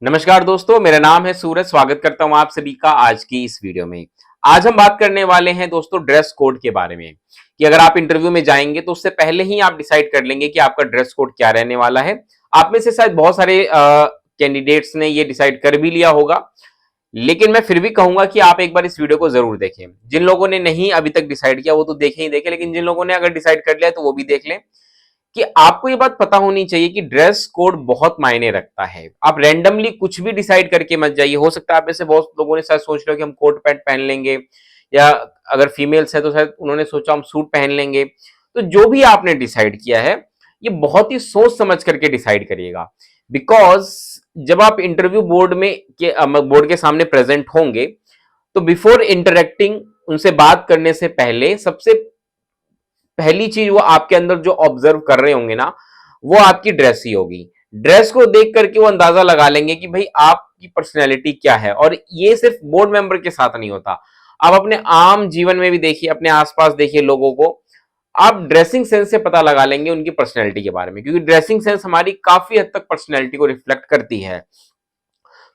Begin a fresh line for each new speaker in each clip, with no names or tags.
नमस्कार दोस्तों, मेरा नाम है सूरज। स्वागत करता हूं आप सभी का आज की इस वीडियो में। आज हम बात करने वाले हैं दोस्तों ड्रेस कोड के बारे में कि अगर आप इंटरव्यू में जाएंगे तो उससे पहले ही आप डिसाइड कर लेंगे कि आपका ड्रेस कोड क्या रहने वाला है। आप में से शायद बहुत सारे कैंडिडेट्स ने ये डिसाइड कर भी लिया होगा, लेकिन मैं फिर भी कहूंगा कि आप एक बार इस वीडियो को जरूर देखें। जिन लोगों ने नहीं अभी तक डिसाइड किया वो तो देखें ही देखें, लेकिन जिन लोगों ने अगर डिसाइड कर लिया तो वो भी देख लें कि आपको ये बात पता होनी चाहिए कि ड्रेस कोड बहुत मायने रखता है। आप रैंडमली कुछ भी डिसाइड करके मत जाइए। हो सकता है आप में से बहुत लोगों ने शायद सोच रहे हो कि हम कोट पैंट पहन लेंगे, या अगर फीमेल्स है तो शायद उन्होंने सोचा हम सूट पहन लेंगे। तो जो भी आपने डिसाइड किया है ये बहुत ही सोच समझ करके डिसाइड करिएगा। बिकॉज जब आप इंटरव्यू बोर्ड के सामने प्रेजेंट होंगे तो बिफोर इंटरेक्टिंग उनसे बात करने से पहले सबसे पहली चीज वो आपके अंदर जो ऑब्जर्व कर रहे होंगे ना, वो आपकी ड्रेस ही होगी। ड्रेस को देख करके वो अंदाजा लगा लेंगे कि भाई आपकी पर्सनैलिटी क्या है। और ये सिर्फ बोर्ड मेंबर के साथ नहीं होता, आप अपने आम जीवन में भी देखिए, अपने आसपास देखिए लोगों को, आप ड्रेसिंग सेंस से पता लगा लेंगे उनकी पर्सनैलिटी के बारे में, क्योंकि ड्रेसिंग सेंस हमारी काफी हद तक पर्सनैलिटी को रिफ्लेक्ट करती है।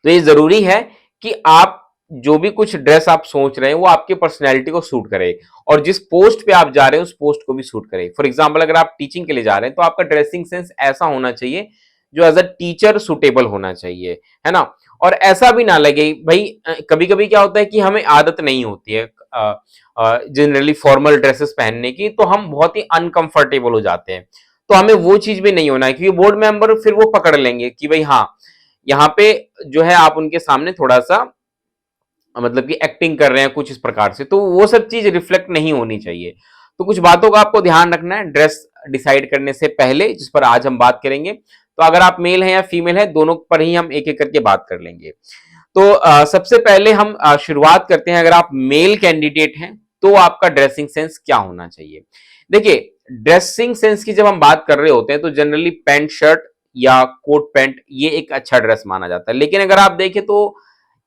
तो ये जरूरी है कि आप जो भी कुछ ड्रेस आप सोच रहे हैं वो आपकी पर्सनैलिटी को सूट करे, और जिस पोस्ट पे आप जा रहे हैं उस पोस्ट को भी सूट करे। फॉर एग्जाम्पल, अगर आप टीचिंग के लिए जा रहे हैं तो आपका ड्रेसिंग सेंस ऐसा होना चाहिए जो एज अ टीचर सुटेबल होना चाहिए, है ना। और ऐसा भी ना लगे भाई, कभी कभी क्या होता है कि हमें आदत नहीं होती है जनरली फॉर्मल ड्रेसेस पहनने की, तो हम बहुत ही अनकंफर्टेबल हो जाते हैं। तो हमें वो चीज भी नहीं होना है, क्योंकि बोर्ड मेंबर फिर वो पकड़ लेंगे कि भाई हाँ, यहाँ पे जो है आप उनके सामने थोड़ा सा मतलब कि एक्टिंग कर रहे हैं कुछ इस प्रकार से, तो वो सब चीज रिफ्लेक्ट नहीं होनी चाहिए। तो कुछ बातों का आपको ध्यान रखना है ड्रेस डिसाइड करने से पहले, जिस पर आज हम बात करेंगे। तो अगर आप मेल हैं या फीमेल हैं, दोनों पर ही हम एक एक करके बात कर लेंगे। तो सबसे पहले हम शुरुआत करते हैं। अगर आप मेल कैंडिडेट हैं तो आपका ड्रेसिंग सेंस क्या होना चाहिए। देखिए, ड्रेसिंग सेंस की जब हम बात कर रहे होते हैं तो जनरली पैंट शर्ट या कोट पैंट ये एक अच्छा ड्रेस माना जाता है। लेकिन अगर आप देखें तो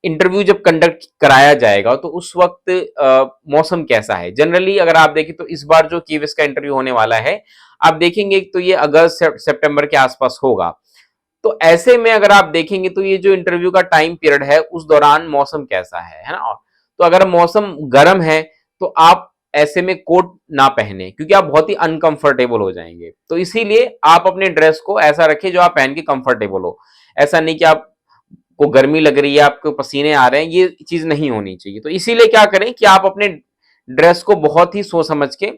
इंटरव्यू जब कंडक्ट कराया जाएगा तो उस वक्त मौसम कैसा है। जनरली अगर आप देखें तो इस बार जो कीविस का इंटरव्यू होने वाला है, आप देखेंगे तो ये अगस्त सितंबर के आसपास होगा। तो ऐसे में अगर आप देखेंगे तो ये जो इंटरव्यू का टाइम पीरियड है उस दौरान मौसम कैसा है ना। तो अगर मौसम गर्म है तो आप ऐसे में कोट ना पहने, क्योंकि आप बहुत ही अनकंफर्टेबल हो जाएंगे। तो इसीलिए आप अपने ड्रेस को ऐसा रखें जो आप पहन के कंफर्टेबल हो। ऐसा नहीं कि आप को गर्मी लग रही है, आपको पसीने आ रहे हैं, ये चीज नहीं होनी चाहिए। तो इसीलिए क्या करें कि आप अपने ड्रेस को बहुत ही सोच समझ के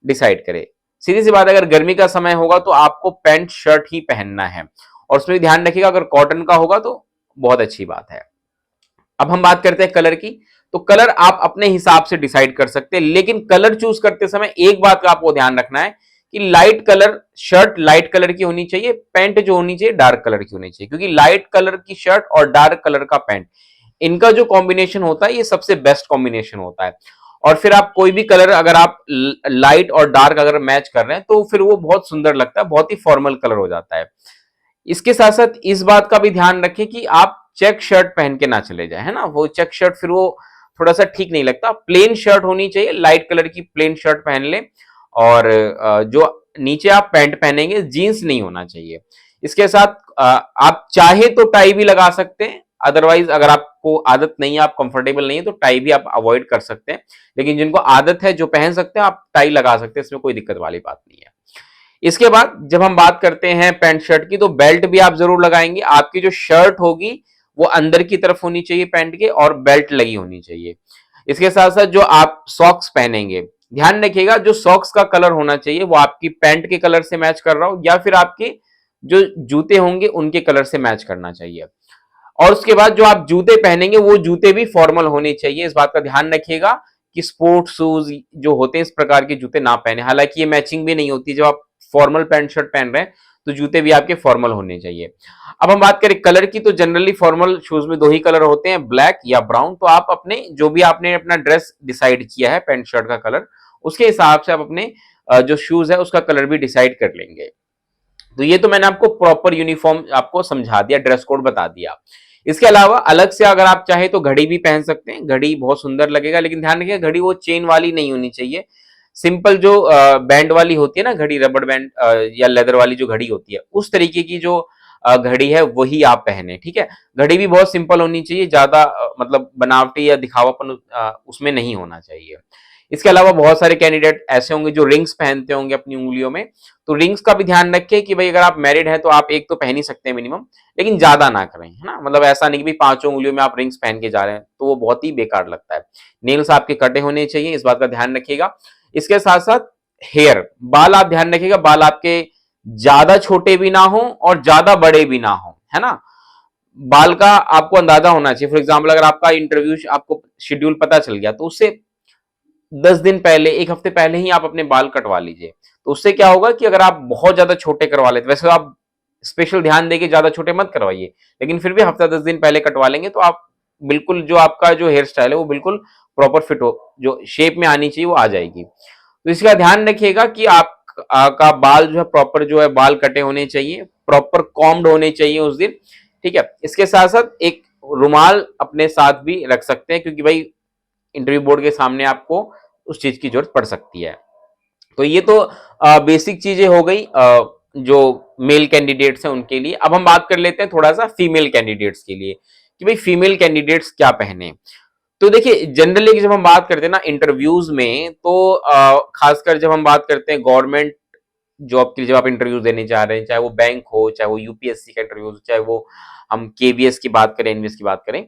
डिसाइड करें। सीधी सी बात, अगर गर्मी का समय होगा तो आपको पैंट शर्ट ही पहनना है, और उसमें ध्यान रखिएगा अगर कॉटन का होगा तो बहुत अच्छी बात है। अब हम बात करते हैं कलर की। तो कलर आप अपने हिसाब से डिसाइड कर सकते हैं, लेकिन कलर चूज करते समय एक बात का आपको ध्यान रखना है कि light colour shirt light colour की होनी चाहिए, पैंट जो होनी चाहिए डार्क कलर की होनी चाहिए। क्योंकि लाइट कलर की शर्ट और डार्क कलर का पैंट, इनका जो कॉम्बिनेशन होता है ये सबसे बेस्ट कॉम्बिनेशन होता है। और फिर आप कोई भी कलर अगर आप लाइट और डार्क अगर मैच कर रहे हैं तो फिर वो बहुत सुंदर लगता है, बहुत ही फॉर्मल कलर हो जाता है। इसके साथ साथ इस बात का भी ध्यान रखें कि आप चेक शर्ट पहन के ना चले जाए, है ना। वो चेक शर्ट फिर वो थोड़ा सा ठीक नहीं लगता। प्लेन शर्ट होनी चाहिए, लाइट कलर की प्लेन शर्ट पहन ले। और जो नीचे आप पैंट पहनेंगे जीन्स नहीं होना चाहिए। इसके साथ आप चाहे तो टाई भी लगा सकते हैं, अदरवाइज अगर आपको आदत नहीं है, आप कंफर्टेबल नहीं है, तो टाई भी आप अवॉइड कर सकते हैं। लेकिन जिनको आदत है, जो पहन सकते हैं, आप टाई लगा सकते हैं, इसमें कोई दिक्कत वाली बात नहीं है। इसके बाद जब हम बात करते हैं पैंट शर्ट की, तो बेल्ट भी आप जरूर लगाएंगे। आपकी जो शर्ट होगी वो अंदर की तरफ होनी चाहिए पैंट के, और बेल्ट लगी होनी चाहिए। इसके साथ साथ जो आप सॉक्स पहनेंगे, ध्यान रखिएगा जो सॉक्स का कलर होना चाहिए वो आपकी पैंट के कलर से मैच कर रहा हो, या फिर आपके जो जूते होंगे उनके कलर से मैच करना चाहिए। और उसके बाद जो आप जूते पहनेंगे वो जूते भी फॉर्मल होने चाहिए। इस बात का ध्यान रखिएगा कि स्पोर्ट्स शूज जो होते हैं इस प्रकार के जूते ना पहने। हालांकि ये मैचिंग भी नहीं होती, जब आप फॉर्मल पैंट शर्ट पहन रहे हैं तो जूते भी आपके फॉर्मल होने चाहिए। अब हम बात करें कलर की, तो जनरली फॉर्मल शूज में दो ही कलर होते हैं, ब्लैक या ब्राउन। तो आप अपने जो भी आपने अपना ड्रेस डिसाइड किया है पैंट शर्ट का कलर, उसके हिसाब से आप अपने जो शूज है उसका कलर भी डिसाइड कर लेंगे। तो ये तो मैंने आपको प्रॉपर यूनिफॉर्म आपको समझा दिया, ड्रेस कोड बता दिया। इसके अलावा अलग से अगर आप चाहे तो घड़ी भी पहन सकते हैं, घड़ी बहुत सुंदर लगेगा। लेकिन ध्यान रखिए घड़ी वो चेन वाली नहीं होनी चाहिए। सिंपल जो बैंड वाली होती है ना घड़ी, रबड़ बैंड या लेदर वाली जो घड़ी होती है, उस तरीके की जो घड़ी है वही आप पहने, ठीक है। घड़ी भी बहुत सिंपल होनी चाहिए, ज्यादा मतलब बनावटी या दिखावापन उसमें नहीं होना चाहिए। इसके अलावा बहुत सारे कैंडिडेट ऐसे होंगे जो रिंग्स पहनते होंगे अपनी उंगलियों में, तो रिंग्स का भी ध्यान रखें कि भाई अगर आप मैरिड हैं तो आप एक तो पहन ही सकते हैं मिनिमम, लेकिन ज्यादा ना करें, है ना। मतलब ऐसा नहीं कि भाई पांचों उंगलियों में आप रिंग्स पहन के जा रहे हैं, तो वो बहुत ही बेकार लगता है। नेल्स आपके कटे होने चाहिए, इस बात का ध्यान रखिएगा। इसके साथ साथ हेयर, बाल आप ध्यान रखिएगा, बाल आपके ज्यादा छोटे भी ना हो और ज्यादा बड़े भी ना हो, है ना। बाल का आपको अंदाजा होना चाहिए। फॉर एग्जाम्पल अगर आपका इंटरव्यू आपको शेड्यूल पता चल गया, तो उससे 10 दिन पहले, एक हफ्ते पहले ही आप अपने बाल कटवा लीजिए। तो उससे क्या होगा कि अगर आप बहुत ज्यादा छोटे करवा लेते, वैसे तो आप स्पेशल ध्यान देके ज्यादा छोटे मत करवाइए, लेकिन फिर भी हफ्ता 10 दिन पहले कटवा लेंगे तो आप बिल्कुल जो आपका जो हेयर स्टाइल है वो बिल्कुल प्रॉपर फिट हो, जो शेप में आनी चाहिए वो आ जाएगी। तो इसका ध्यान रखिएगा कि आप का बाल जो है प्रॉपर जो है बाल कटे होने चाहिए, प्रॉपर कॉम्ड होने चाहिए उस दिन, ठीक है। इसके साथ साथ एक रुमाल अपने साथ भी रख सकते हैं, क्योंकि भाई इंटरव्यू बोर्ड के सामने आपको उस चीज की जरूरत पड़ सकती है। तो ये तो बेसिक चीजें हो गई जो मेल कैंडिडेट्स हैं उनके लिए। अब हम बात कर लेते हैं थोड़ा सा फीमेल कैंडिडेट्स के लिए, कि भाई फीमेल कैंडिडेट्स क्या पहने। तो देखिए जनरली जब हम बात करते हैं ना इंटरव्यूज में, तो खासकर जब हम बात करते हैं गवर्नमेंट जॉब के लिए, जब आप इंटरव्यूज देने जा रहे हैं, चाहे वो बैंक हो, चाहे वो यूपीएससी का इंटरव्यू हो, चाहे वो हम केवीएस की बात करें, एनवीएस की बात करें,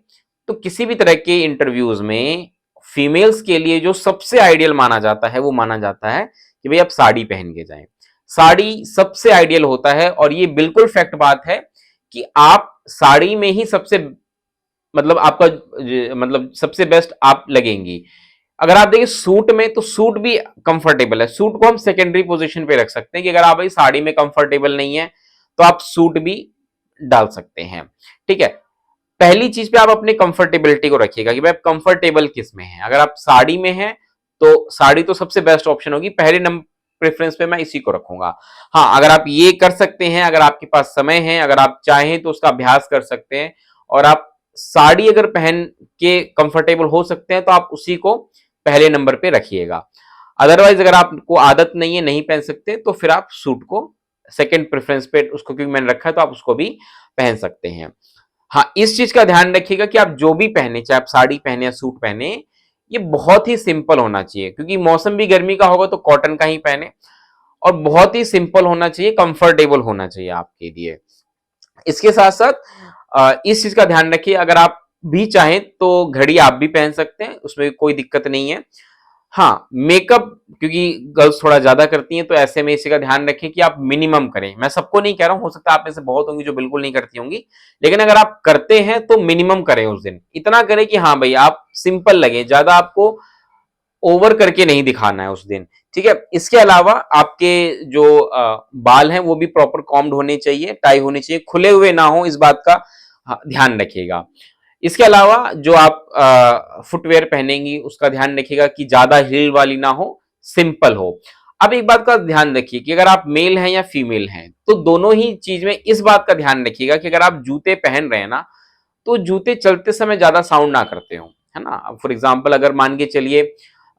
तो किसी भी तरह के इंटरव्यूज में फीमेल्स के लिए जो सबसे आइडियल माना जाता है वो माना जाता है कि भाई आप साड़ी पहन के जाएं। साड़ी सबसे आइडियल होता है, और ये बिल्कुल फैक्ट बात है कि आप साड़ी में ही सबसे मतलब आपका मतलब सबसे बेस्ट आप लगेंगी। अगर आप देखिए सूट में, तो सूट भी कंफर्टेबल है, सूट को हम सेकेंडरी पोजीशन पे रख सकते हैं कि अगर आप भाई साड़ी में कंफर्टेबल नहीं है तो आप सूट भी डाल सकते हैं, ठीक है। पहली चीज पे आप अपने कंफर्टेबिलिटी को रखिएगा कि भाई आप कंफर्टेबल किस में हैं। अगर आप साड़ी में हैं तो साड़ी तो सबसे बेस्ट ऑप्शन होगी, पहले नंबर प्रेफरेंस पे मैं इसी को रखूंगा। हाँ, अगर आप ये कर सकते हैं, अगर आपके पास समय है, अगर आप चाहें तो उसका अभ्यास कर सकते हैं, और आप साड़ी अगर पहन के कंफर्टेबल हो सकते हैं तो आप उसी को पहले नंबर पे रखिएगा। अदरवाइज अगर आपको आदत नहीं है, नहीं पहन सकते, तो फिर आप सूट को सेकंड प्रेफरेंस पे उसको, क्योंकि मैंने रखा है तो आप उसको भी पहन सकते हैं। हाँ, इस चीज का ध्यान रखिएगा कि आप जो भी पहने, चाहे आप साड़ी पहने या सूट पहने, ये बहुत ही सिंपल होना चाहिए, क्योंकि मौसम भी गर्मी का होगा तो कॉटन का ही पहने, और बहुत ही सिंपल होना चाहिए, कंफर्टेबल होना चाहिए आपके लिए। इसके साथ साथ इस चीज का ध्यान रखिए, अगर आप भी चाहें तो घड़ी आप भी पहन सकते हैं, उसमें कोई दिक्कत नहीं है। हाँ, मेकअप क्योंकि गर्ल्स थोड़ा ज्यादा करती हैं, तो ऐसे में इसी का ध्यान रखें कि आप मिनिमम करें। मैं सबको नहीं कह रहा हूं, हो सकता है आप में से बहुत होंगी जो बिल्कुल नहीं करती होंगी, लेकिन अगर आप करते हैं तो मिनिमम करें उस दिन, इतना करें कि हाँ भाई आप सिंपल लगे, ज्यादा आपको ओवर करके नहीं दिखाना है उस दिन, ठीक है। इसके अलावा आपके जो बाल हैं वो भी प्रॉपर कॉम्ड होने चाहिए, टाई होनी चाहिए, खुले हुए ना हो, इस बात का ध्यान रखिएगा। इसके अलावा जो आप फुटवेयर पहनेंगी उसका ध्यान रखिएगा कि ज्यादा हील वाली ना हो, सिंपल हो। अब एक बात का ध्यान रखिए कि अगर आप मेल हैं या फीमेल हैं, तो दोनों ही चीज में इस बात का ध्यान रखिएगा कि अगर आप जूते पहन रहे हैं ना, तो जूते चलते समय ज्यादा साउंड ना करते हो, है ना। फॉर एग्जाम्पल अगर मान के चलिए,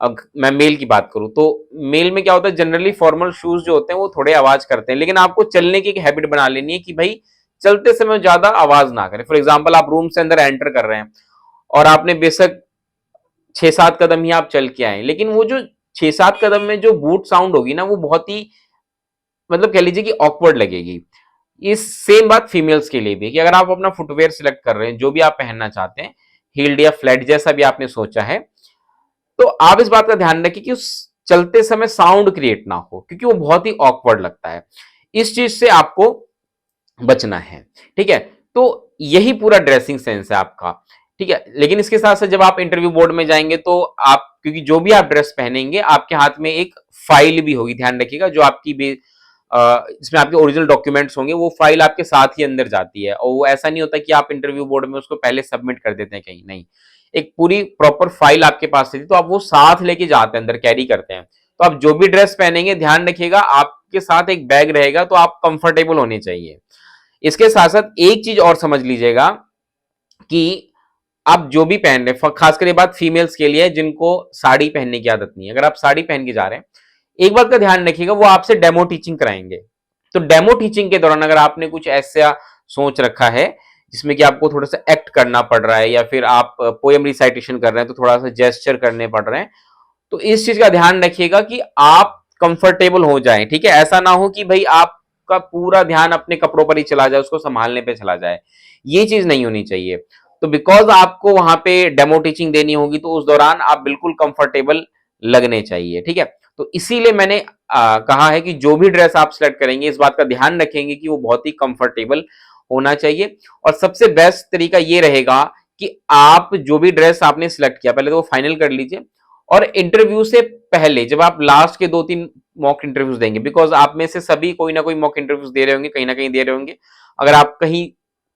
मैं मेल की बात करूं, तो मेल में क्या होता है, जनरली फॉर्मल शूज जो होते हैं वो थोड़े आवाज करते हैं, लेकिन आपको चलने की एक हैबिट बना लेनी है कि भाई चलते समय ज्यादा आवाज ना करें। फॉर एग्जाम्पल आप रूम से अंदर एंटर कर रहे हैं और आपने बेशक 6-7 कदम ही आप चल के आए, लेकिन वो जो 6-7 कदम में जो बूट साउंड होगी ना, वो बहुत ही मतलब कह लीजिए कि ऑकवर्ड लगेगी। इस सेम बात फीमेल्स के लिए भी है कि अगर आप अपना फुटवेयर सिलेक्ट कर रहे हैं, जो भी आप पहनना चाहते हैं, हील्ड या फ्लैट जैसा भी आपने सोचा है, तो आप इस बात का ध्यान रखें कि उस चलते समय साउंड क्रिएट ना हो, क्योंकि वो बहुत ही ऑकवर्ड लगता है। इस चीज से आपको बचना है, ठीक है। तो यही पूरा ड्रेसिंग सेंस है आपका, ठीक है। लेकिन इसके साथ साथ जब आप इंटरव्यू बोर्ड में जाएंगे तो आप, क्योंकि जो भी आप ड्रेस पहनेंगे आपके हाथ में एक फाइल भी होगी, ध्यान रखिएगा, जो आपकी इसमें आपके ओरिजिनल डॉक्यूमेंट्स होंगे, वो फाइल आपके साथ ही अंदर जाती है, और वो ऐसा नहीं होता कि आप इंटरव्यू बोर्ड में उसको पहले सबमिट कर देते हैं कहीं, नहीं, एक पूरी प्रॉपर फाइल आपके पास रहती है, तो आप वो साथ लेके जाते हैं, अंदर कैरी करते हैं। तो आप जो भी ड्रेस पहनेंगे ध्यान रखिएगा आपके साथ एक बैग रहेगा, तो आप कंफर्टेबल होने चाहिए। इसके साथ साथ एक चीज और समझ लीजिएगा कि आप जो भी पहन रहे हैं, खासकर ये बात फीमेल्स के लिए जिनको साड़ी पहनने की आदत नहीं है, अगर आप साड़ी पहन के जा रहे हैं, एक बात का ध्यान रखिएगा, वो आपसे डेमो टीचिंग कराएंगे। तो डेमो टीचिंग के दौरान अगर आपने कुछ ऐसा सोच रखा है जिसमें कि आपको थोड़ा सा एक्ट करना पड़ रहा है या फिर आप पोएम रिसाइटेशन कर रहे हैं तो थोड़ा सा जेस्चर करने पड़ रहे हैं, तो इस चीज का ध्यान रखिएगा कि आप कंफर्टेबल हो जाएं। ठीक है, ऐसा ना हो कि भाई आपका पूरा ध्यान अपने कपड़ों पर ही चला जाए, उसको संभालने पे चला जाए, ये चीज नहीं होनी चाहिए। तो बिकॉज आपको वहां पे डेमो टीचिंग देनी होगी तो उस दौरान आप बिल्कुल कंफर्टेबल लगने चाहिए। ठीक है, तो इसीलिए मैंने कहा है कि जो भी ड्रेस आप सिलेक्ट करेंगे इस बात का ध्यान रखेंगे कि वो बहुत ही कंफर्टेबल होना चाहिए। और सबसे बेस्ट तरीका ये रहेगा कि आप जो भी ड्रेस आपने सिलेक्ट किया पहले तो वो फाइनल कर लीजिए, और इंटरव्यू से पहले जब आप लास्ट के 2-3 मॉक इंटरव्यूज देंगे, बिकॉज आप में से सभी कोई ना कोई मॉक इंटरव्यूज दे रहे होंगे, कहीं ना कहीं दे रहे होंगे। अगर आप कहीं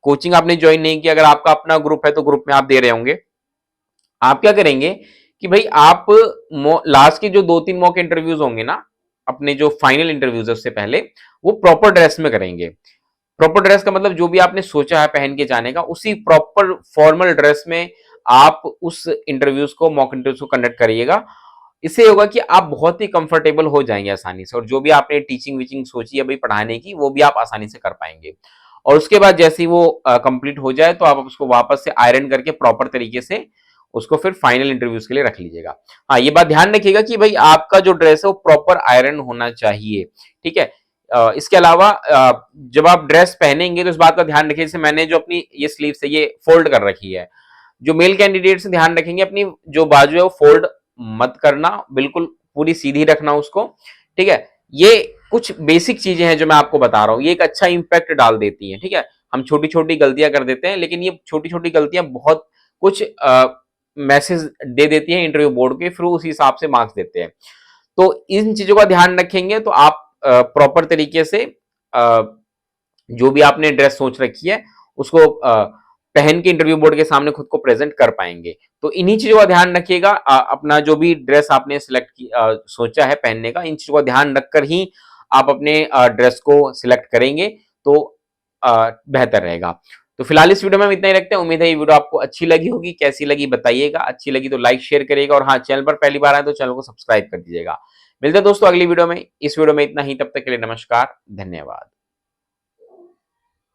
कोचिंग आपने ज्वाइन नहीं किया, अगर आपका अपना ग्रुप है तो ग्रुप में आप दे रहे होंगे। आप क्या करेंगे कि भाई आप लास्ट के जो 2-3 मॉक इंटरव्यूज होंगे ना, अपने जो फाइनल इंटरव्यूज है उससे पहले, वो प्रॉपर ड्रेस में करेंगे। प्रॉपर ड्रेस का मतलब जो भी आपने सोचा है पहन के जाने का, उसी प्रॉपर फॉर्मल ड्रेस में आप उस इंटरव्यूज को, मॉक इंटरव्यूज को कंडक्ट करिएगा। इससे होगा कि आप बहुत ही कंफर्टेबल हो जाएंगे आसानी से, और जो भी आपने टीचिंग वीचिंग सोची है भाई पढ़ाने की, वो भी आप आसानी से कर पाएंगे। और उसके बाद जैसे ही वो कंप्लीट हो जाए तो आप उसको वापस से आयरन करके प्रॉपर तरीके से उसको फिर फाइनल इंटरव्यूज के लिए रख लीजिएगा। हाँ, ये बात ध्यान रखिएगा कि भाई आपका जो ड्रेस है वो प्रॉपर आयरन होना चाहिए। ठीक है, इसके अलावा जब आप ड्रेस पहनेंगे तो इस बात का ध्यान रखिए, जैसे मैंने जो अपनी ये स्लीव्स है ये फोल्ड कर रखी है, जो मेल कैंडिडेट से ध्यान रखेंगे अपनी जो बाजू है वो फोल्ड मत करना, बिल्कुल पूरी सीधी रखना उसको। ठीक है, ये कुछ बेसिक चीजें हैं जो मैं आपको बता रहा हूँ, ये एक अच्छा इंपैक्ट डाल देती हैं। ठीक है, हम छोटी छोटी गलतियां कर देते हैं, लेकिन ये छोटी छोटी गलतियां बहुत कुछ मैसेज दे देती हैं इंटरव्यू बोर्ड के, फिर उस हिसाब से मार्क्स देते हैं। तो इन चीजों का ध्यान रखेंगे तो आप प्रॉपर तरीके से जो भी आपने ड्रेस सोच रखी है उसको पहन के इंटरव्यू बोर्ड के सामने खुद को प्रेजेंट कर पाएंगे। तो इन्हीं चीजों का ध्यान रखिएगा। अपना जो भी ड्रेस आपने सिलेक्ट सोचा है पहनने का, इन चीजों का ध्यान रखकर ही आप अपने ड्रेस को सिलेक्ट करेंगे तो बेहतर रहेगा। तो फिलहाल इस वीडियो में हम इतना ही रखते हैं। उम्मीद है ये वीडियो आपको अच्छी लगी होगी। कैसी लगी बताइएगा, अच्छी लगी तो लाइक शेयर करिएगा, और हाँ, चैनल पर पहली बार आए तो चैनल को सब्सक्राइब कर दीजिएगा। मिलते हैं दोस्तों अगली वीडियो में। इस वीडियो में इतना ही, तब तक के लिए नमस्कार, धन्यवाद।